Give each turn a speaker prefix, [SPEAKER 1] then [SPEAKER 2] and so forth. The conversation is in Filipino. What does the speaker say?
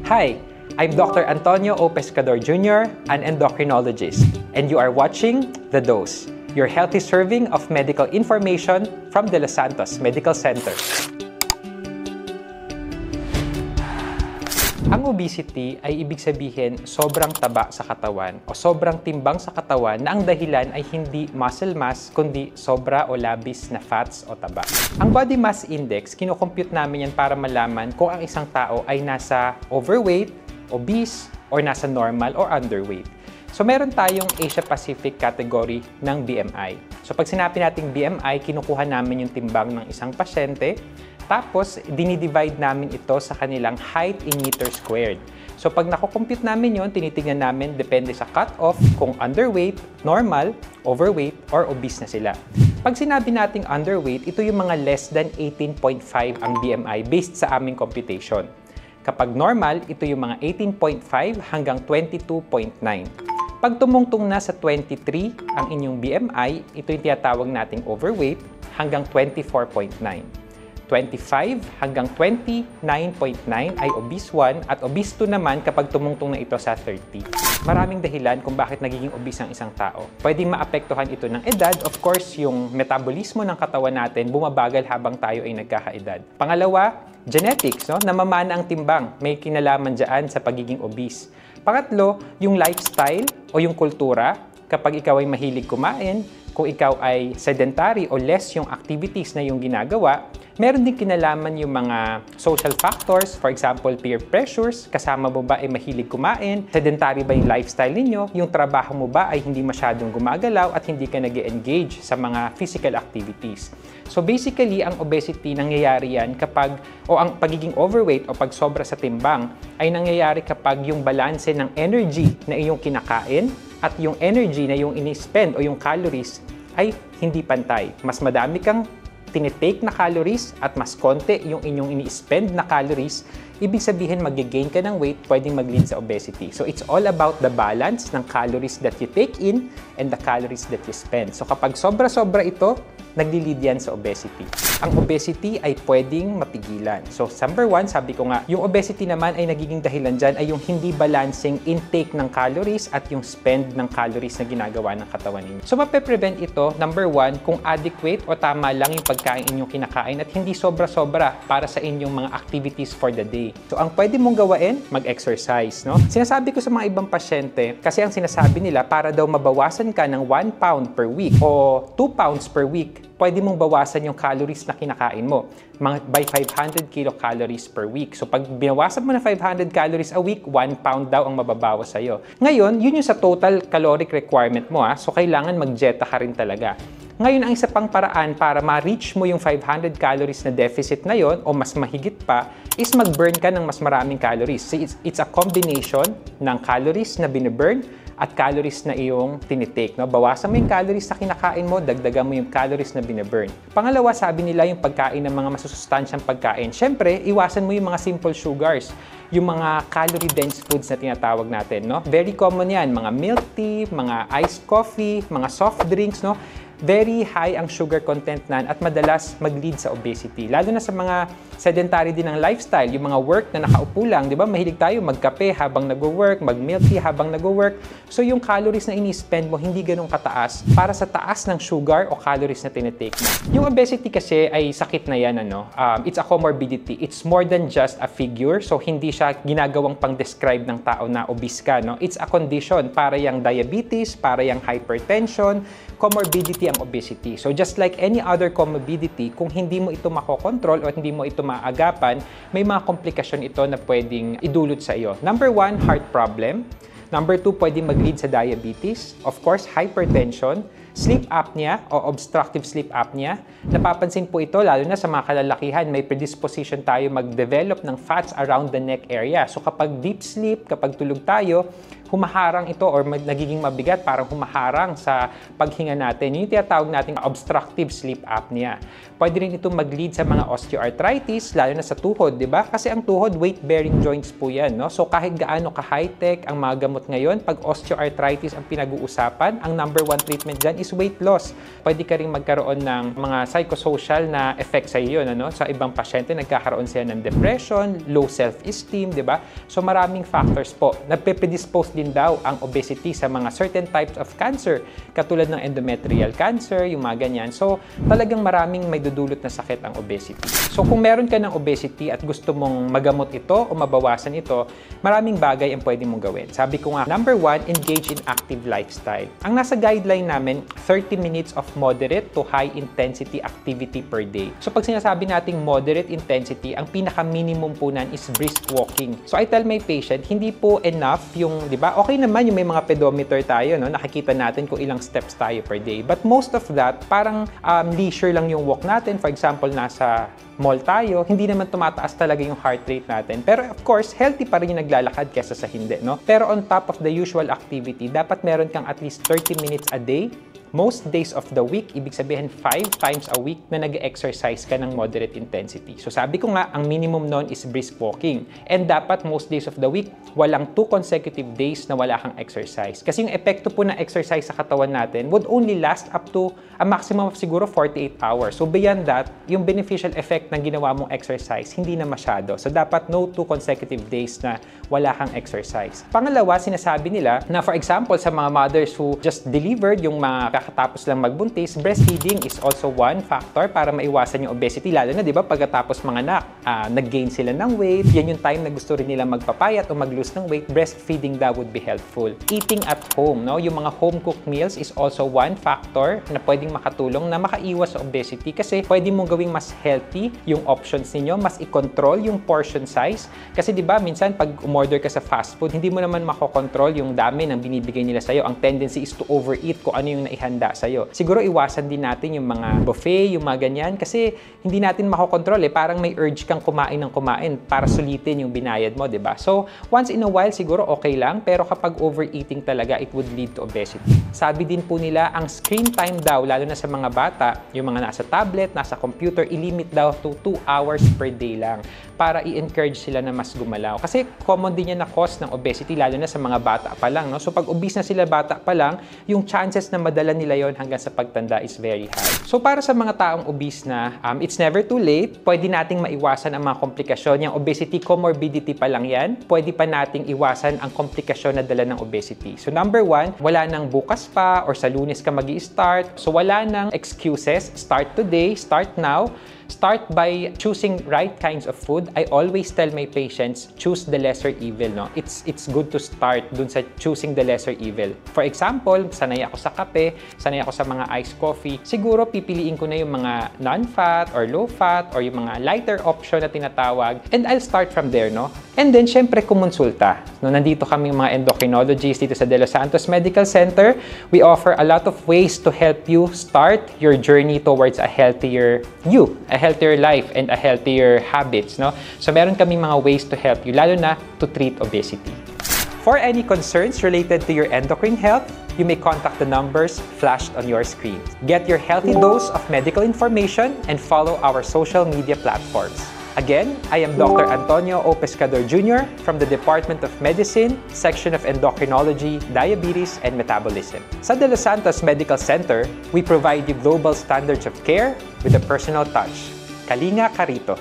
[SPEAKER 1] Hi, I'm Dr. Antonio O. Pescador Jr., an endocrinologist, and you are watching The Dose, your healthy serving of medical information from De Los Santos Medical Center. Ang obesity ay ibig sabihin sobrang taba sa katawan o sobrang timbang sa katawan na ang dahilan ay hindi muscle mass kundi sobra o labis na fats o taba. Ang body mass index, kinocompute namin yan para malaman kung ang isang tao ay nasa overweight, obese, or nasa normal or underweight. So meron tayong Asia-Pacific category ng BMI. So pag sinabi nating BMI, kinukuha namin yung timbang ng isang pasyente. Tapos, dinidivide namin ito sa kanilang height in meters squared. So, pag nakocompute namin yon, tinitingnan namin depende sa cut-off kung underweight, normal, overweight, or obese na sila. Pag sinabi nating underweight, ito yung mga less than 18.5 ang BMI based sa aming computation. Kapag normal, ito yung mga 18.5 hanggang 22.9. Pag tumungtong na sa 23 ang inyong BMI, ito yung tinatawag nating overweight hanggang 24.9. 25 hanggang 29.9 ay obese 1 at obese 2 naman kapag tumungtong na ito sa 30. Maraming dahilan kung bakit nagiging obese ang isang tao. Pwedeng maapektuhan ito ng edad. Of course, yung metabolismo ng katawan natin bumabagal habang tayo ay nagkakaedad. Pangalawa, genetics, no? Namamana ang timbang. May kinalaman dyan sa pagiging obese. Pangatlo, yung lifestyle o yung kultura. Kapag ikaw ay mahilig kumain, kung ikaw ay sedentary o less yung activities na yung ginagawa, meron din kinalaman yung mga social factors, for example, peer pressures, kasama mo ba ay mahilig kumain, sedentary ba yung lifestyle ninyo, yung trabaho mo ba ay hindi masyadong gumagalaw at hindi ka nag-engage sa mga physical activities. So basically, ang obesity nangyayari yan kapag, o ang pagiging overweight o pagsobra sa timbang ay nangyayari kapag yung balanse ng energy na iyong kinakain at yung energy na yung ini-spend o yung calories ay hindi pantay. Mas madami kang tinitake na calories at mas konti yung inyong ini-spend na calories, ibig sabihin mag-gain ka ng weight, pwedeng mag-lead sa obesity. So it's all about the balance ng calories that you take in and the calories that you spend. So kapag sobra-sobra ito, nagli-lead yan sa obesity. Ang obesity ay pwedeng mapigilan. So number 1, sabi ko nga, yung obesity naman ay nagiging dahilan dyan ay yung hindi balancing intake ng calories at yung spend ng calories na ginagawa ng katawan ninyo. So mape-prevent ito, number 1, kung adequate o tama lang yung pagkain inyong kinakain at hindi sobra-sobra para sa inyong mga activities for the day. So ang pwede mong gawain, mag-exercise, no? Sinasabi ko sa mga ibang pasyente, kasi ang sinasabi nila para daw mabawasan ka ng 1 pound per week o 2 pounds per week, pwede mong bawasan yung calories na kinakain mo by 500 kilocalories per week. So pag binawasan mo na 500 calories a week, 1 pound daw ang mababawas sa'yo. Ngayon, yun yung sa total caloric requirement mo. So kailangan mag-dieta ka rin talaga. Ngayon, ang isa pang paraan para ma-reach mo yung 500 calories na deficit na yon o mas mahigit pa is mag-burn ka ng mas maraming calories. So it's a combination ng calories na bine-burn at calories na iyong tinitake. No? Bawasan mo yung calories na kinakain mo, dagdagan mo yung calories na bine-burn. Pangalawa, sabi nila yung pagkain ng mga masusustansyang pagkain. Siyempre, iwasan mo yung mga simple sugars, yung mga calorie-dense foods na tinatawag natin. No? Very common yan, mga milk tea, mga iced coffee, mga soft drinks, no? Very high ang sugar content nan at madalas mag-lead sa obesity. Lalo na sa mga sedentary din ng lifestyle, yung mga work na nakaupo lang, di ba? Mahilig tayo magkape habang nag-work, mag-milk tea habang nag-work. So yung calories na ini-spend mo hindi ganun kataas para sa taas ng sugar o calories na tinitake mo. Yung obesity kasi ay sakit na yan, ano? It's a comorbidity. It's more than just a figure. So hindi siya ginagawang pang-describe ng tao na obese ka, no? It's a condition para yung diabetes, para yung hypertension, comorbidity ang obesity. So just like any other comorbidity, kung hindi mo ito makokontrol o hindi mo ito maagapan, may mga komplikasyon ito na pwedeng idulot sa iyo. Number 1, heart problem. Number 2, pwedeng mag-lead sa diabetes. Of course, hypertension, sleep apnea o obstructive sleep apnea. Napapansin po ito lalo na sa mga kalalakihan, may predisposition tayo mag-develop ng fats around the neck area. So kapag deep sleep, kapag tulog tayo, humaharang ito or nagiging mabigat, parang humaharang sa paghinga natin. Yung tinatawag nating obstructive sleep apnea. Pwede rin ito mag-lead sa mga osteoarthritis, lalo na sa tuhod, di ba? Kasi ang tuhod, weight-bearing joints po yan, no? So kahit gaano ka-high-tech ang mga gamot ngayon, pag osteoarthritis ang pinag-uusapan, ang number 1 treatment dyan is weight loss. Pwede ka rin magkaroon ng mga psychosocial na effect sa iyo, ano? Sa ibang pasyente, nagkakaroon sila ng depression, low self-esteem, di ba? So maraming factors po. Nagpe-predispose din daw ang obesity sa mga certain types of cancer, katulad ng endometrial cancer, yung mga ganyan. So talagang maraming may dudulot na sakit ang obesity. So kung meron ka ng obesity at gusto mong magamot ito o mabawasan ito, maraming bagay ang pwede mong gawin. Sabi ko nga, number 1, engage in active lifestyle. Ang nasa guideline namin, 30 minutes of moderate to high intensity activity per day. So pag sinasabi nating moderate intensity, ang pinaka-minimum po nan is brisk walking. So I tell my patient, hindi po enough yung, di ba? Okay naman yung may mga pedometer tayo, no? Nakikita natin kung ilang steps tayo per day. But most of that, parang leisure lang yung walk natin. For example, nasa mall tayo, hindi naman tumataas talaga yung heart rate natin. Pero of course, healthy pa rin yung naglalakad kesa sa hindi, no? Pero on top of the usual activity, dapat meron kang at least 30 minutes a day. Most days of the week, ibig sabihin 5 times a week na nag-exercise ka ng moderate intensity. So sabi ko nga, ang minimum nun is brisk walking. And dapat most days of the week, walang 2 consecutive days na wala kang exercise. Kasi yung epekto po ng exercise sa katawan natin would only last up to a maximum of siguro 48 hours. So beyond that, yung beneficial effect ng ginawa mong exercise, hindi na masyado. So dapat no 2 consecutive days na wala kang exercise. Pangalawa, sinasabi nila na for example, sa mga mothers who just delivered, yung mga kakatapos lang magbuntis, breastfeeding is also one factor para maiwasan yung obesity. Lalo na, di ba, pagkatapos mga anak, nag-gain sila ng weight, yan yung time na gusto rin nila magpapayat o mag-lose ng weight, breastfeeding daw would be helpful. Eating at home, no? Yung mga home-cooked meals is also one factor na pwedeng makatulong na makaiwas sa obesity kasi pwede mong gawing mas healthy yung options ninyo, mas i-control yung portion size. Kasi di ba, minsan pag umorder ka sa fast food, hindi mo naman makokontrol yung dami ng binibigay nila sa'yo. Ang tendency is to overeat kung ano yung naihanda sa'yo. Siguro iwasan din natin yung mga buffet, yung mga ganyan, kasi hindi natin makokontrol eh. Parang may urge kang kumain ng kumain para sulitin yung binayad mo, di ba? So, once in a while, siguro okay lang, pero kapag overeating talaga, it would lead to obesity. Sabi din po nila, ang screen time daw, lalo na sa mga bata, yung mga nasa tablet, nasa computer, ilimit daw to 2 hours per day lang para i-encourage sila na mas gumalaw. Kasi common din yan na cause ng obesity, lalo na sa mga bata pa lang, no? So, pag obese na sila bata pa lang, yung chances na madala nila yon hanggang sa pagtanda is very high. So, para sa mga taong obese na, it's never too late. Pwede nating maiwasan ang mga komplikasyon. Yung obesity comorbidity pa lang yan. Pwede pa nating iwasan ang komplikasyon na dala ng obesity. So, number 1, wala nang bukas pa or sa Lunes ka magi-start. So, wala nang excuses. Start today, start now. Start by choosing right kinds of food. I always tell my patients, choose the lesser evil, no? It's good to start dun sa choosing the lesser evil. For example, sanay ako sa kape, sanay ako sa mga iced coffee. Siguro pipiliin ko na yung mga non-fat or low-fat or yung mga lighter option na tinatawag. And I'll start from there, no? And then, syempre, kumonsulta. No, nandito kami mga endocrinologists dito sa De Los Santos Medical Center. We offer a lot of ways to help you start your journey towards a healthier you, a healthier life, and a healthier habits, no? So, meron kami mga ways to help you, lalo na to treat obesity. For any concerns related to your endocrine health, you may contact the numbers flashed on your screen. Get your healthy dose of medical information and follow our social media platforms. Again, I am Dr. Antonio O. Pescador Jr. from the Department of Medicine, Section of Endocrinology, Diabetes, and Metabolism. Sa De Los Santos Medical Center, we provide you global standards of care with a personal touch. Kalinga ka rito.